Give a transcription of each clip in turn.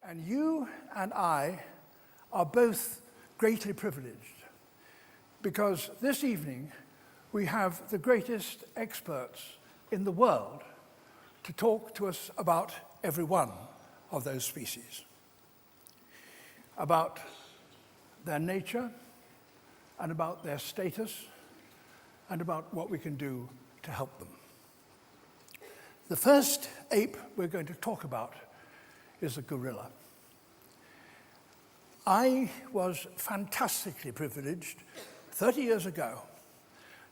And you and I are both greatly privileged because this evening we have the greatest experts in the world to talk to us about every one of those species, about their nature and about their status and about what we can do to help them. The first ape we're going to talk about is a gorilla. I was fantastically privileged 30 years ago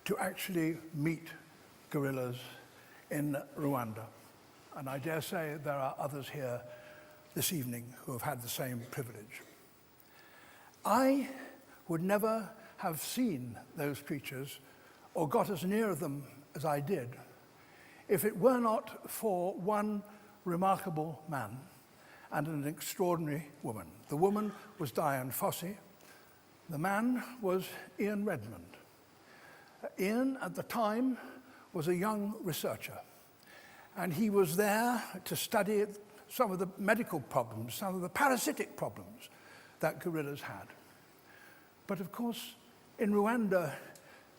to actually meet gorillas in Rwanda. And I dare say there are others here this evening who have had the same privilege. I would never have seen those creatures or got as near them as I did if it were not for one remarkable man and an extraordinary woman. The woman was Diane Fossey. The man was Ian Redmond. Ian, at the time, was a young researcher, and he was there to study some of the medical problems, some of the parasitic problems that gorillas had. But of course, in Rwanda,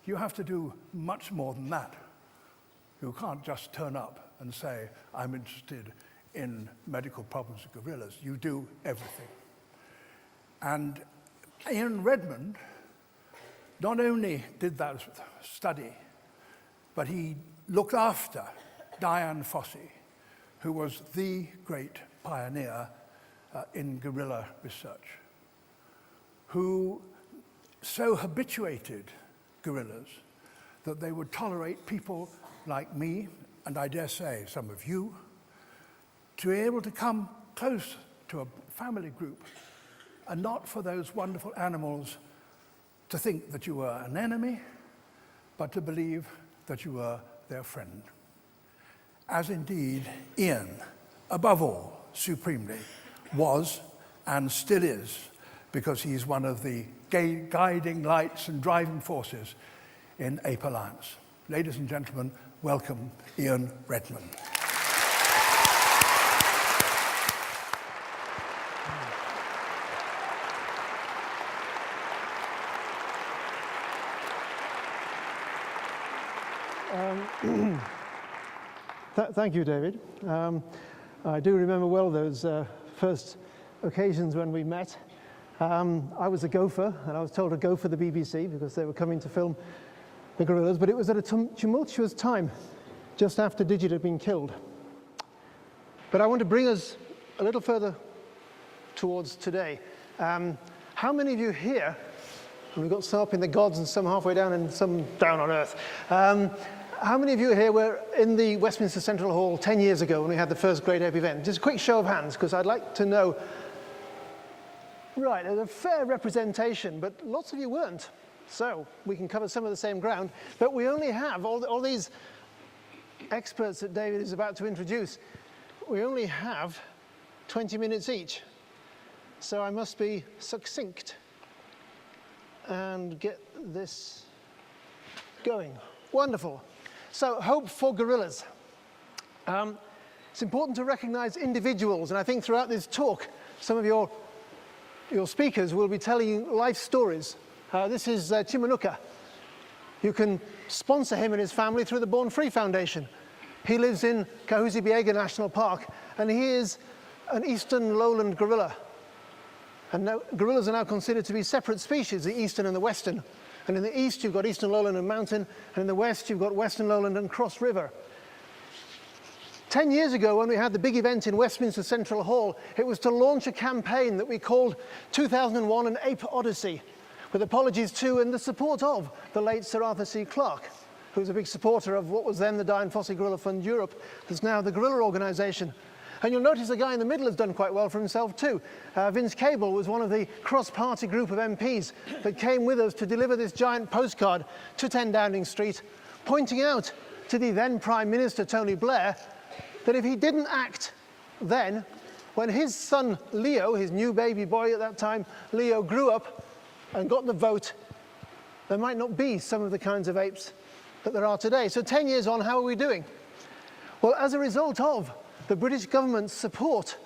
you have to do much more than that. You can't just turn up and say, I'm interested in medical problems of gorillas. You do everything. And Ian Redmond not only did that study, but he looked after Diane Fossey, who was the great pioneer in gorilla research, who so habituated gorillas that they would tolerate people like me, and I dare say some of you, to be able to come close to a family group and not for those wonderful animals to think that you were an enemy, but to believe that you were their friend. As indeed Ian, above all, supremely, was and still is, because he's one of the guiding lights and driving forces in Ape Alliance. Ladies and gentlemen, welcome Ian Redmond. Thank you, David. I do remember well those first occasions when we met. I was a gopher, and I was told to go for the BBC because they were coming to film the gorillas, but it was at a tumultuous time, just after Digit had been killed. But I want to bring us a little further towards today. How many of you here, and we've got some up in the gods and some halfway down and some down on earth, how many of you here were in the Westminster Central Hall 10 years ago when we had the first Great Ape event? Just a quick show of hands, because I'd like to know. Right, there's a fair representation, but lots of you weren't. So we can cover some of the same ground, but we only have all these experts that David is about to introduce. We only have 20 minutes each. So I must be succinct and get this going. Wonderful. So, hope for gorillas. It's important to recognize individuals, and I think throughout this talk, some of your speakers will be telling you life stories. This is Chimanuka. You can sponsor him and his family through the Born Free Foundation. He lives in Kahuzi-Biega National Park, and he is an eastern lowland gorilla. And now, gorillas are now considered to be separate species, the eastern and the western. And in the east, you've got eastern lowland and mountain, and in the west, you've got western lowland and cross river. 10 years ago, when we had the big event in Westminster Central Hall, it was to launch a campaign that we called 2001 An Ape Odyssey, with apologies to and the support of the late Sir Arthur C. Clarke, who was a big supporter of what was then the Diane Fossey Gorilla Fund Europe, that's now the Gorilla Organization. And you'll notice the guy in the middle has done quite well for himself too. Vince Cable was one of the cross-party group of MPs that came with us to deliver this giant postcard to 10 Downing Street, pointing out to the then Prime Minister, Tony Blair, that if he didn't act then, when his son Leo, his new baby boy at that time, Leo, grew up and got the vote, there might not be some of the kinds of apes that there are today. So 10 years on, how are we doing? Well, as a result of the British government's support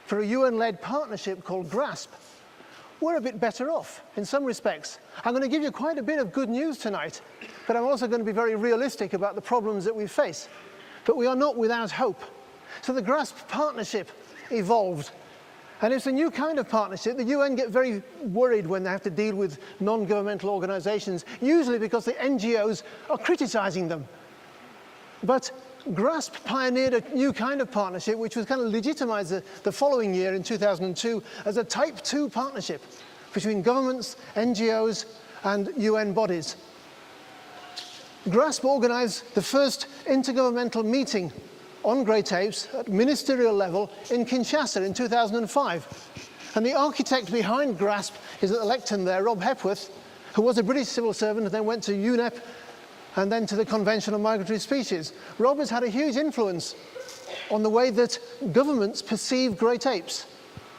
for a UN-led partnership called GRASP, we're a bit better off in some respects. I'm going to give you quite a bit of good news tonight, but I'm also going to be very realistic about the problems that we face. But we are not without hope. So the GRASP partnership evolved. And it's a new kind of partnership. The UN get very worried when they have to deal with non-governmental organizations, usually because the NGOs are criticizing them. But GRASP pioneered a new kind of partnership which was kind of legitimized the following year in 2002 as a Type 2 partnership between governments, NGOs, and UN bodies. GRASP organized the first intergovernmental meeting on great apes at ministerial level in Kinshasa in 2005. And the architect behind GRASP is at the lectern there, Rob Hepworth, who was a British civil servant and then went to UNEP and then to the Convention on Migratory Species. Rob has had a huge influence on the way that governments perceive great apes,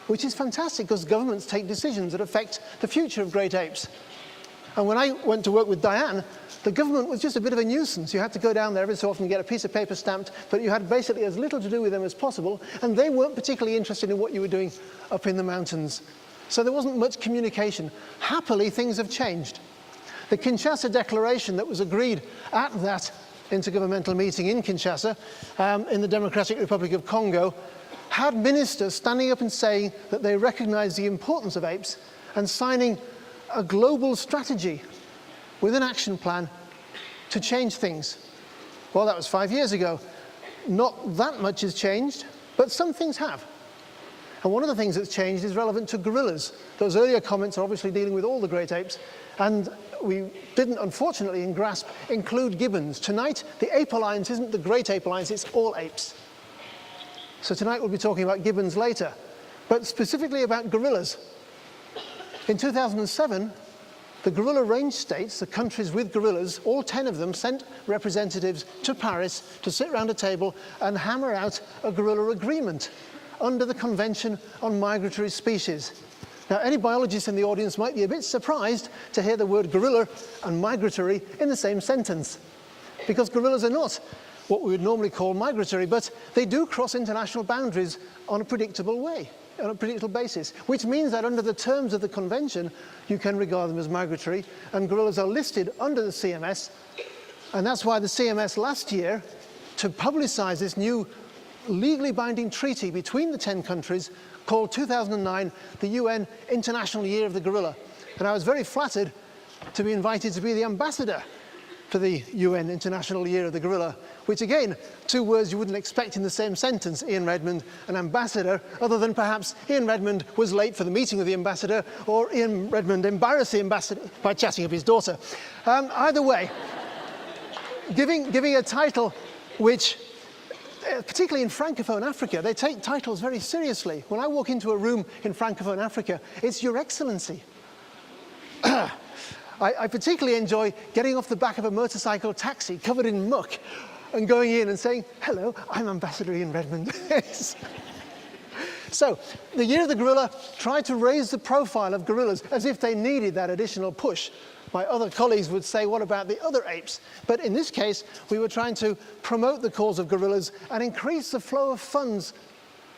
which is fantastic because governments take decisions that affect the future of great apes. And when I went to work with Diane, the government was just a bit of a nuisance. You had to go down there every so often and get a piece of paper stamped, but you had basically as little to do with them as possible, and they weren't particularly interested in what you were doing up in the mountains. So there wasn't much communication. Happily, things have changed. The Kinshasa Declaration that was agreed at that intergovernmental meeting in Kinshasa, in the Democratic Republic of Congo, had ministers standing up and saying that they recognize the importance of apes and signing a global strategy with an action plan to change things. Well, that was 5 years ago. Not that much has changed, but some things have. And one of the things that's changed is relevant to gorillas. Those earlier comments are obviously dealing with all the great apes, and we didn't, unfortunately, in GRASP, include gibbons. Tonight, the Ape Alliance isn't the Great Ape Alliance, it's all apes. So tonight we'll be talking about gibbons later, but specifically about gorillas. In 2007, the gorilla range states, the countries with gorillas, all 10 of them sent representatives to Paris to sit around a table and hammer out a gorilla agreement under the Convention on Migratory Species. Now, any biologists in the audience might be a bit surprised to hear the word gorilla and migratory in the same sentence, because gorillas are not what we would normally call migratory, but they do cross international boundaries on a predictable way, on a predictable basis, which means that under the terms of the convention, you can regard them as migratory, and gorillas are listed under the CMS, and that's why the CMS last year, to publicize this new legally binding treaty between the 10 countries, called 2009 the UN International Year of the Gorilla. And I was very flattered to be invited to be the ambassador for the UN International Year of the Gorilla, which again, two words you wouldn't expect in the same sentence, Ian Redmond, an ambassador, other than perhaps Ian Redmond was late for the meeting with the ambassador, or Ian Redmond embarrassed the ambassador by chatting up his daughter. Either way, giving a title which, particularly in Francophone Africa, they take titles very seriously. When I walk into a room in Francophone Africa, it's Your Excellency. I particularly enjoy getting off the back of a motorcycle taxi covered in muck and going in and saying, hello, I'm Ambassador Ian Redmond. So, the Year of the Gorilla tried to raise the profile of gorillas as if they needed that additional push. My other colleagues would say, what about the other apes? But in this case, we were trying to promote the cause of gorillas and increase the flow of funds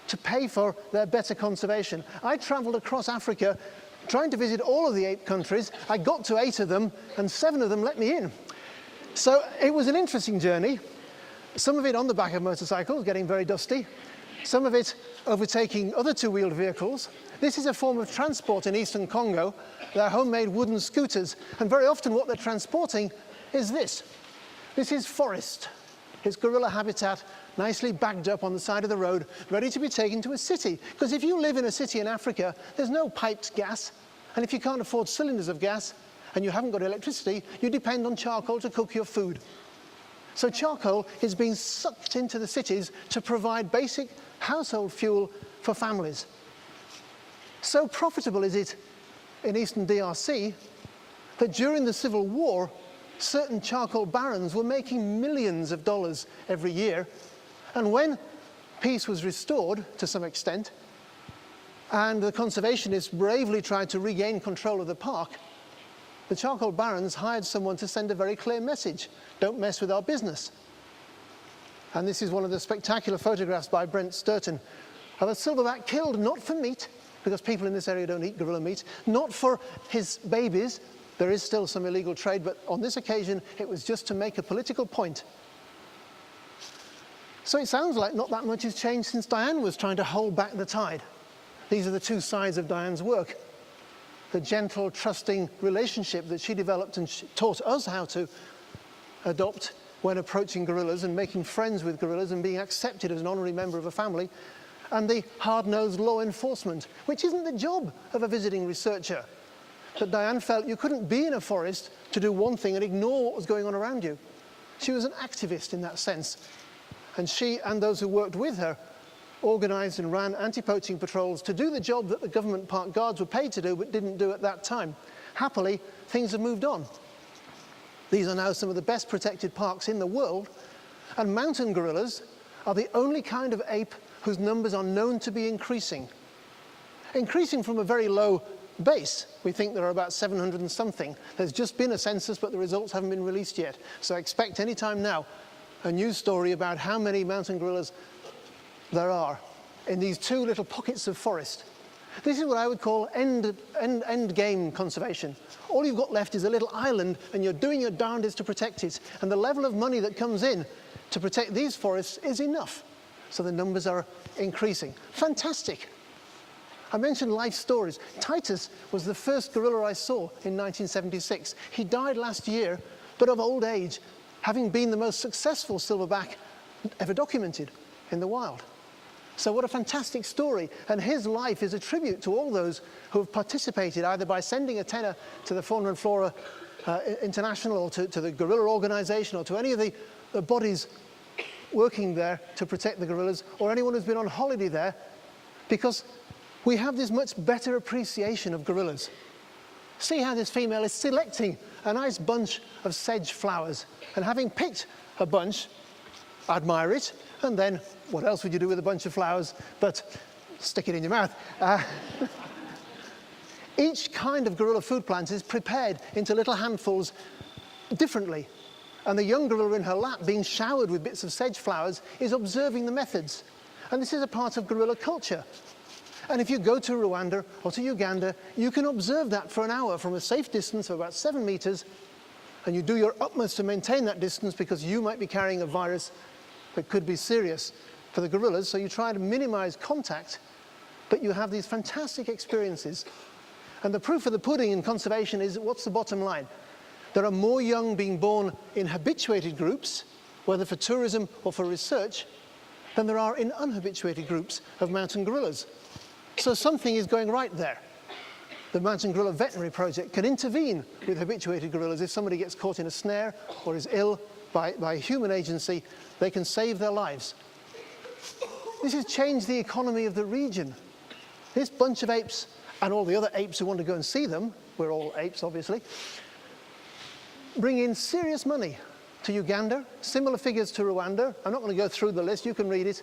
to pay for their better conservation. I traveled across Africa trying to visit all of the 8 countries. I got to 8 of them, and 7 of them let me in. So it was an interesting journey. Some of it on the back of motorcycles, getting very dusty. Some of it overtaking other 2-wheeled vehicles. This is a form of transport in eastern Congo. They're homemade wooden scooters, and very often what they're transporting is this. This is forest. It's gorilla habitat, nicely bagged up on the side of the road, ready to be taken to a city. Because if you live in a city in Africa, there's no piped gas, and if you can't afford cylinders of gas, and you haven't got electricity, you depend on charcoal to cook your food. So charcoal is being sucked into the cities to provide basic household fuel for families. So profitable is it in eastern DRC that during the Civil War, certain charcoal barons were making millions of dollars every year. And when peace was restored to some extent, and the conservationists bravely tried to regain control of the park, the charcoal barons hired someone to send a very clear message: don't mess with our business. And this is one of the spectacular photographs by Brent Sturton, of a silverback killed not for meat, because people in this area don't eat gorilla meat, not for his babies. There is still some illegal trade, but on this occasion it was just to make a political point. So it sounds like not that much has changed since Diane was trying to hold back the tide. These are the two sides of Diane's work. The gentle, trusting relationship that she developed and taught us how to adopt when approaching gorillas and making friends with gorillas and being accepted as an honorary member of a family, and the hard-nosed law enforcement, which isn't the job of a visiting researcher. But Diane felt you couldn't be in a forest to do one thing and ignore what was going on around you. She was an activist in that sense. And she and those who worked with her organized and ran anti-poaching patrols to do the job that the government park guards were paid to do but didn't do at that time. Happily, things have moved on. These are now some of the best protected parks in the world, and mountain gorillas are the only kind of ape whose numbers are known to be increasing. Increasing from a very low base. We think there are about 700 and something. There's just been a census, but the results haven't been released yet. So expect any time now a news story about how many mountain gorillas there are in these two little pockets of forest. This is what I would call end game conservation. All you've got left is a little island, and you're doing your darndest to protect it. And the level of money that comes in to protect these forests is enough. So the numbers are increasing. Fantastic. I mentioned life stories. Titus was the first gorilla I saw in 1976. He died last year, but of old age, having been the most successful silverback ever documented in the wild. So what a fantastic story. And his life is a tribute to all those who have participated, either by sending a tenner to the Fauna and Flora International, or to the gorilla organization, or to any of the bodies working there to protect the gorillas, or anyone who's been on holiday there, because we have this much better appreciation of gorillas. See how this female is selecting a nice bunch of sedge flowers, and having picked a bunch, admire it, and then what else would you do with a bunch of flowers but stick it in your mouth? Each kind of gorilla food plant is prepared into little handfuls differently, and the young gorilla in her lap, being showered with bits of sedge flowers, is observing the methods. And this is a part of gorilla culture. And if you go to Rwanda or to Uganda, you can observe that for an hour from a safe distance of about 7 meters, and you do your utmost to maintain that distance because you might be carrying a virus that could be serious for the gorillas, so you try to minimize contact, but you have these fantastic experiences. And the proof of the pudding in conservation is, what's the bottom line? There are more young being born in habituated groups, whether for tourism or for research, than there are in unhabituated groups of mountain gorillas. So something is going right there. The Mountain Gorilla Veterinary Project can intervene with habituated gorillas. If somebody gets caught in a snare or is ill by human agency, they can save their lives. This has changed the economy of the region. This bunch of apes, and all the other apes who want to go and see them, we're all apes obviously, bring in serious money to Uganda, similar figures to Rwanda. I'm not going to go through the list, you can read it,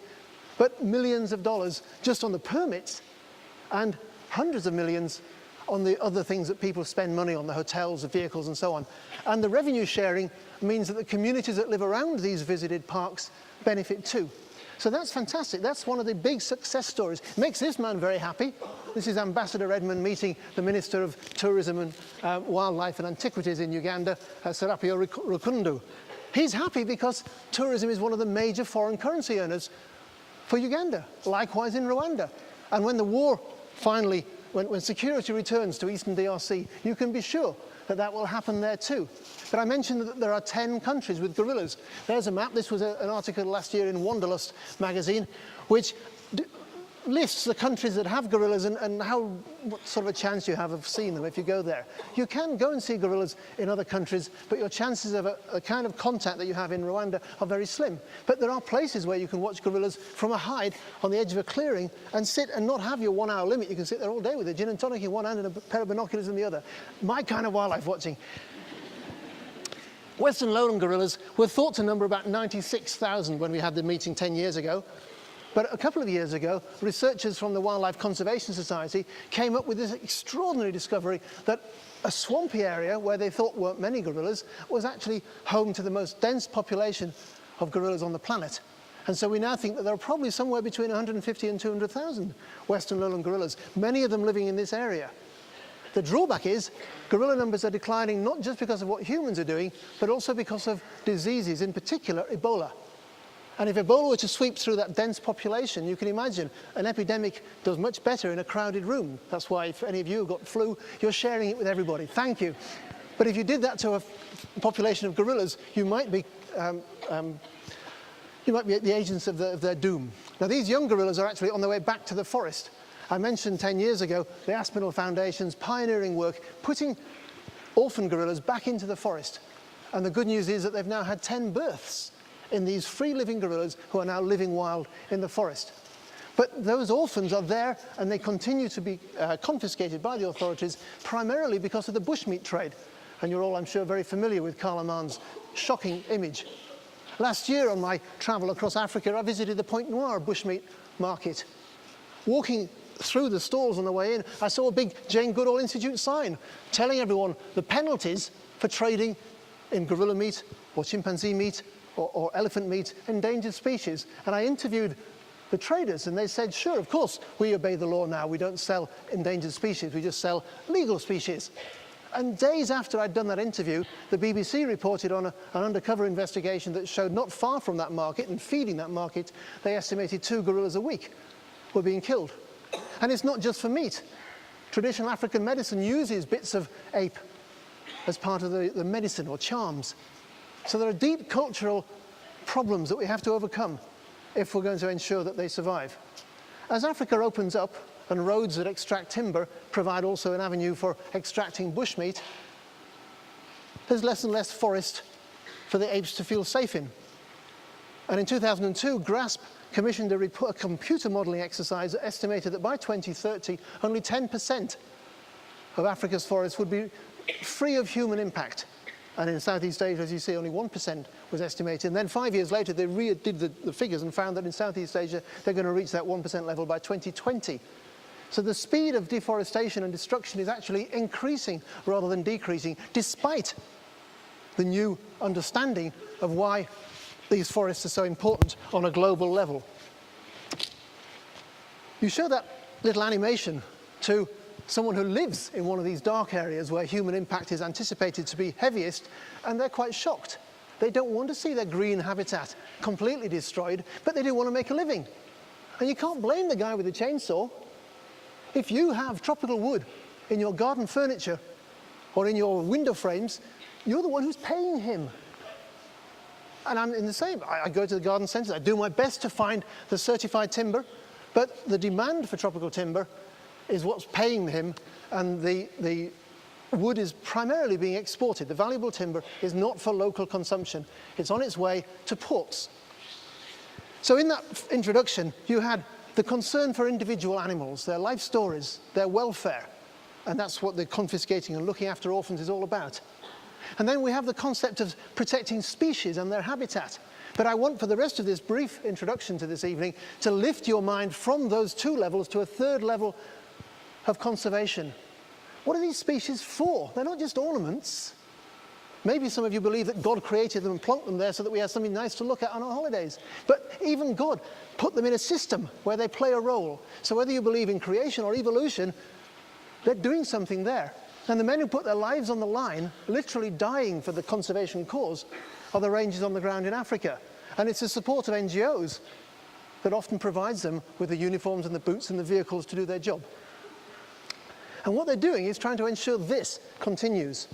but millions of dollars just on the permits, and hundreds of millions on the other things that people spend money on, the hotels, the vehicles, and so on. And the revenue sharing means that the communities that live around these visited parks benefit too. So that's fantastic. That's one of the big success stories. Makes this man very happy. This is Ambassador Redmond meeting the Minister of Tourism and Wildlife and Antiquities in Uganda, Serapio Rukundu. He's happy because tourism is one of the major foreign currency earners for Uganda, likewise in Rwanda. And when the war finally, when security returns to Eastern DRC, you can be sure that that will happen there too. But I mentioned that there are 10 countries with gorillas. There's a map. This was an article last year in Wanderlust magazine, which lists the countries that have gorillas and what sort of a chance you have of seeing them if you go there. You can go and see gorillas in other countries, but your chances of a kind of contact that you have in Rwanda are very slim. But there are places where you can watch gorillas from a hide on the edge of a clearing and sit and not have your 1 hour limit. You can sit there all day with a gin and tonic in one hand and a pair of binoculars in the other. My kind of wildlife watching. Western lowland gorillas were thought to number about 96,000 when we had the meeting 10 years ago. But a couple of years ago, researchers from the Wildlife Conservation Society came up with this extraordinary discovery that a swampy area where they thought weren't many gorillas was actually home to the most dense population of gorillas on the planet. And so we now think that there are probably somewhere between 150 and 200,000 western lowland gorillas, many of them living in this area. The drawback is gorilla numbers are declining not just because of what humans are doing, but also because of diseases, in particular Ebola. And if Ebola were to sweep through that dense population, you can imagine an epidemic does much better in a crowded room. That's why if any of you have got flu, you're sharing it with everybody. Thank you. But if you did that to a population of gorillas, you might be the agents of their doom. Now, these young gorillas are actually on their way back to the forest. I mentioned 10 years ago the Aspinall Foundation's pioneering work putting orphan gorillas back into the forest. And the good news is that they've now had 10 births in these free-living gorillas who are now living wild in the forest. But those orphans are there and they continue to be confiscated by the authorities primarily because of the bushmeat trade. And you're all, I'm sure, very familiar with Carl Aman's shocking image. Last year on my travel across Africa, I visited the Point Noir bushmeat market. Walking through the stalls on the way in, I saw a big Jane Goodall Institute sign telling everyone the penalties for trading in gorilla meat or chimpanzee meat or elephant meat, endangered species. And I interviewed the traders and they said, sure, of course, we obey the law now. We don't sell endangered species, we just sell legal species. And days after I'd done that interview, the BBC reported on an undercover investigation that showed not far from that market and feeding that market, they estimated 2 gorillas a week were being killed. And it's not just for meat. Traditional African medicine uses bits of ape as part of the medicine or charms. So there are deep cultural problems that we have to overcome if we're going to ensure that they survive. As Africa opens up, and roads that extract timber provide also an avenue for extracting bushmeat, there's less and less forest for the apes to feel safe in. And in 2002, GRASP commissioned a computer modeling exercise that estimated that by 2030, only 10% of Africa's forests would be free of human impact. And in Southeast Asia, as you see, only 1% was estimated. And then 5 years later, they redid the figures and found that in Southeast Asia, they're going to reach that 1% level by 2020. So the speed of deforestation and destruction is actually increasing rather than decreasing, despite the new understanding of why these forests are so important on a global level. You show that little animation to someone who lives in one of these dark areas where human impact is anticipated to be heaviest, and they're quite shocked. They don't want to see their green habitat completely destroyed, but they do want to make a living. And you can't blame the guy with the chainsaw. If you have tropical wood in your garden furniture or in your window frames, you're the one who's paying him. And I'm in the same. I go to the garden centres, I do my best to find the certified timber, but the demand for tropical timber is what's paying him, and the wood is primarily being exported. The valuable timber is not for local consumption. It's on its way to ports. So in that introduction, you had the concern for individual animals, their life stories, their welfare, and that's what the confiscating and looking after orphans is all about. And then we have the concept of protecting species and their habitat. But I want, for the rest of this brief introduction to this evening, to lift your mind from those 2 levels to a 3rd level of conservation. What are these species for? They're not just ornaments. Maybe some of you believe that God created them and plonked them there so that we have something nice to look at on our holidays. But even God put them in a system where they play a role. So whether you believe in creation or evolution, they're doing something there. And the men who put their lives on the line, literally dying for the conservation cause, are the rangers on the ground in Africa. And it's the support of NGOs that often provides them with the uniforms and the boots and the vehicles to do their job. And what they're doing is trying to ensure this continues.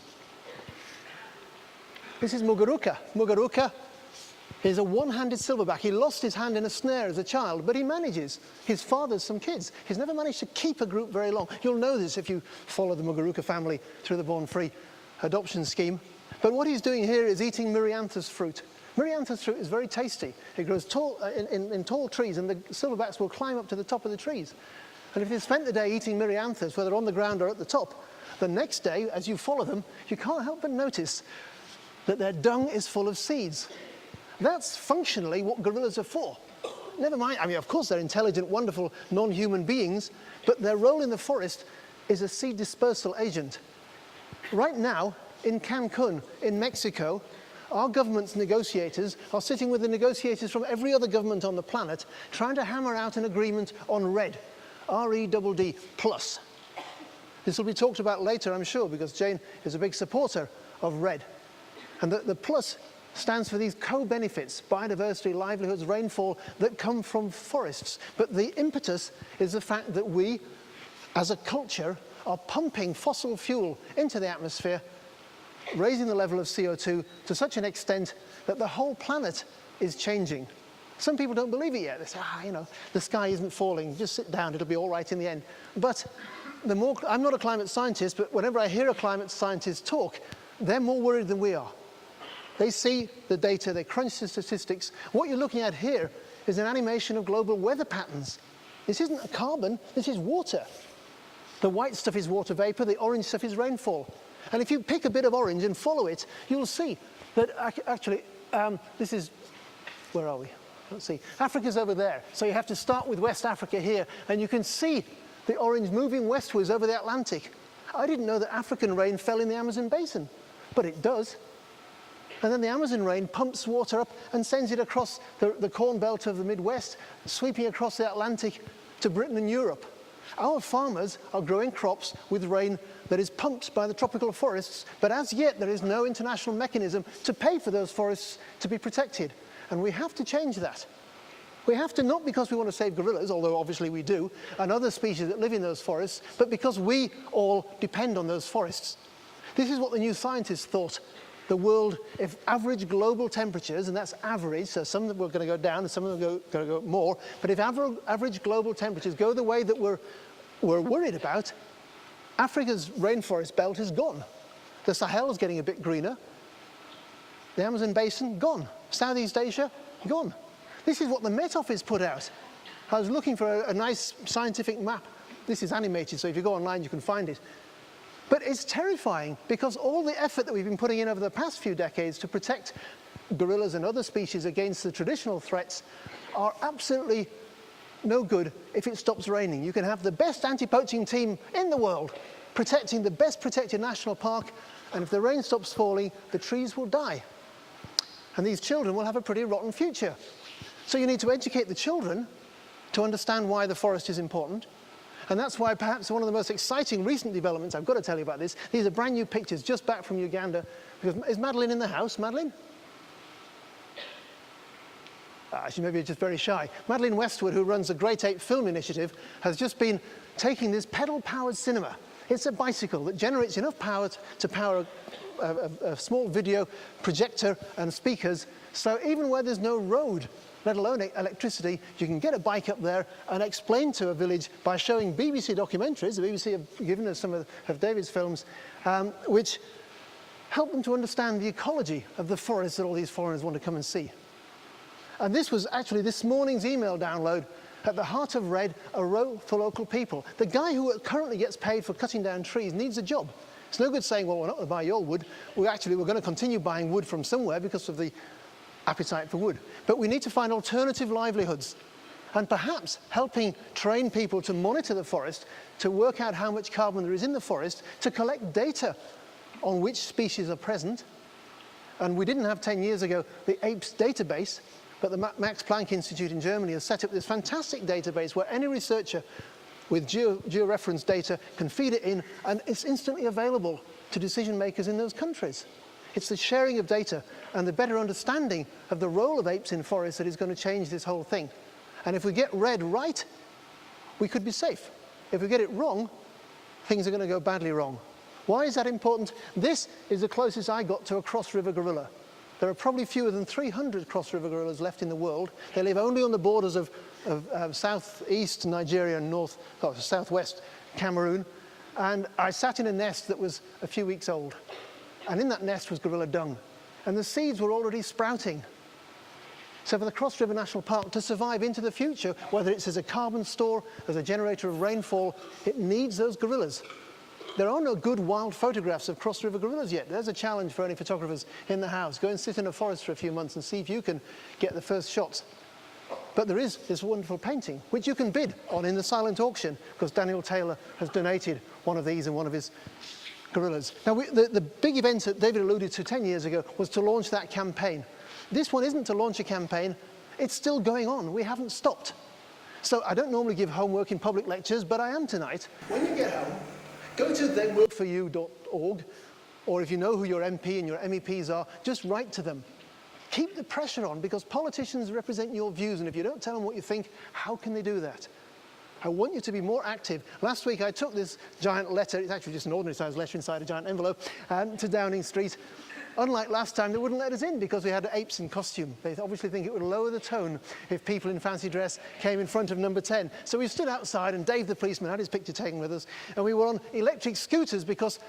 This is Muguruka. Muguruka is a one-handed silverback. He lost his hand in a snare as a child, but he manages. His father's some kids. He's never managed to keep a group very long. You'll know this if you follow the Muguruka family through the Born Free adoption scheme. But what he's doing here is eating Myrrhianthus fruit. Myrrhianthus fruit is very tasty. It grows tall, in tall trees, and the silverbacks will climb up to the top of the trees. And if you've spent the day eating Myrrhianthus, whether on the ground or at the top, the next day, as you follow them, you can't help but notice that their dung is full of seeds. That's functionally what gorillas are for. Never mind, I mean, of course they're intelligent, wonderful, non-human beings, but their role in the forest is a seed dispersal agent. Right now, in Cancun, in Mexico, our government's negotiators are sitting with the negotiators from every other government on the planet, trying to hammer out an agreement on REDD, R-E-D-D, plus. This will be talked about later, I'm sure, because Jane is a big supporter of REDD. And the plus stands for these co-benefits, biodiversity, livelihoods, rainfall, that come from forests. But the impetus is the fact that we, as a culture, are pumping fossil fuel into the atmosphere, raising the level of CO2 to such an extent that the whole planet is changing. Some people don't believe it yet. They say, you know, the sky isn't falling, just sit down, it'll be all right in the end. But I'm not a climate scientist, but whenever I hear a climate scientist talk, they're more worried than we are. They see the data, they crunch the statistics. What you're looking at here is an animation of global weather patterns. This isn't a carbon, this is water. The white stuff is water vapor, the orange stuff is rainfall. And if you pick a bit of orange and follow it, you'll see that actually, this is, where are we? Let's see, Africa's over there. So you have to start with West Africa here, and you can see the orange moving westwards over the Atlantic. I didn't know that African rain fell in the Amazon basin, but it does. And then the Amazon rain pumps water up and sends it across the corn belt of the Midwest, sweeping across the Atlantic to Britain and Europe. Our farmers are growing crops with rain that is pumped by the tropical forests, but as yet there is no international mechanism to pay for those forests to be protected. And we have to change that. We have to, not because we want to save gorillas, although obviously we do, and other species that live in those forests, but because we all depend on those forests. This is what the New Scientist thought. The world, if average global temperatures, and that's average, so some of them are going to go down and some of them are going to go more, but if average global temperatures go the way that we're worried about, Africa's rainforest belt is gone. The Sahel is getting a bit greener. The Amazon basin, gone. Southeast Asia, gone. This is what the Met Office put out. I was looking for a nice scientific map. This is animated, so if you go online you can find it. But it's terrifying because all the effort that we've been putting in over the past few decades to protect gorillas and other species against the traditional threats are absolutely no good if it stops raining. You can have the best anti-poaching team in the world protecting the best protected national park, and if the rain stops falling, the trees will die. And these children will have a pretty rotten future. So you need to educate the children to understand why the forest is important. And that's why perhaps one of the most exciting recent developments, I've got to tell you about this, these are brand new pictures just back from Uganda. Is Madeline in the house? Madeline? She may be just very shy. Madeline Westwood, who runs the Great Ape Film Initiative, has just been taking this pedal-powered cinema. It's a bicycle that generates enough power to power a small video projector and speakers, so even where there's no road, let alone electricity, you can get a bike up there and explain to a village by showing BBC documentaries. The BBC have given us some of David's films, which help them to understand the ecology of the forests that all these foreigners want to come and see. And this was actually this morning's email download. At the heart of REDD, a role for local people. The guy who currently gets paid for cutting down trees needs a job. It's no good saying, well, we're not going to buy your wood. We're going to continue buying wood from somewhere because of the appetite for wood. But we need to find alternative livelihoods, and perhaps helping train people to monitor the forest, to work out how much carbon there is in the forest, to collect data on which species are present. And we didn't have 10 years ago the Apes database, but the Max Planck Institute in Germany has set up this fantastic database where any researcher with georeference data can feed it in, and it's instantly available to decision makers in those countries. It's the sharing of data and the better understanding of the role of apes in forests that is going to change this whole thing. And if we get REDD right, we could be safe. If we get it wrong, things are going to go badly wrong. Why is that important? This is the closest I got to a cross-river gorilla. There are probably fewer than 300 cross-river gorillas left in the world. They live only on the borders of southeast Nigeria and southwest Cameroon. And I sat in a nest that was a few weeks old. And in that nest was gorilla dung. And the seeds were already sprouting. So for the Cross River National Park to survive into the future, whether it's as a carbon store, as a generator of rainfall, it needs those gorillas. There are no good wild photographs of cross-river gorillas yet. There's a challenge for any photographers in the house. Go and sit in a forest for a few months and see if you can get the first shots. But there is this wonderful painting, which you can bid on in the silent auction, because Daniel Taylor has donated one of these and one of his gorillas. Now, the big event that David alluded to 10 years ago was to launch that campaign. This one isn't to launch a campaign. It's still going on. We haven't stopped. So I don't normally give homework in public lectures, but I am tonight. When you get home, go to theyworkforyou.org, or if you know who your MP and your MEPs are, just write to them. Keep the pressure on, because politicians represent your views, and if you don't tell them what you think, how can they do that? I want you to be more active. Last week I took this giant letter, it's actually just an ordinary sized letter inside a giant envelope, to Downing Street. Unlike last time, they wouldn't let us in because we had apes in costume. They obviously think it would lower the tone if people in fancy dress came in front of number 10. So we stood outside, and Dave the policeman had his picture taken with us, and we were on electric scooters because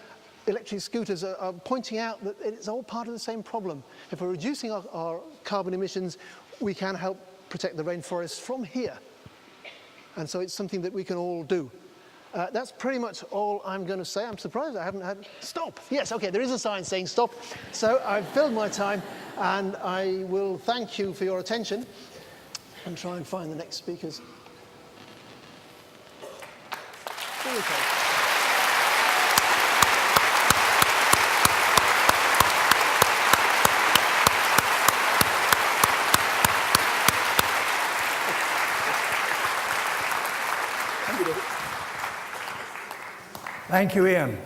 electric scooters are pointing out that it's all part of the same problem. If we're reducing our carbon emissions, we can help protect the rainforests from here. And so it's something that we can all do. That's pretty much all I'm going to say. I'm surprised I haven't had... Stop! Yes, okay, there is a sign saying stop. So I've filled my time, and I will thank you for your attention and try and find the next speakers. Okay. Thank you, Ian.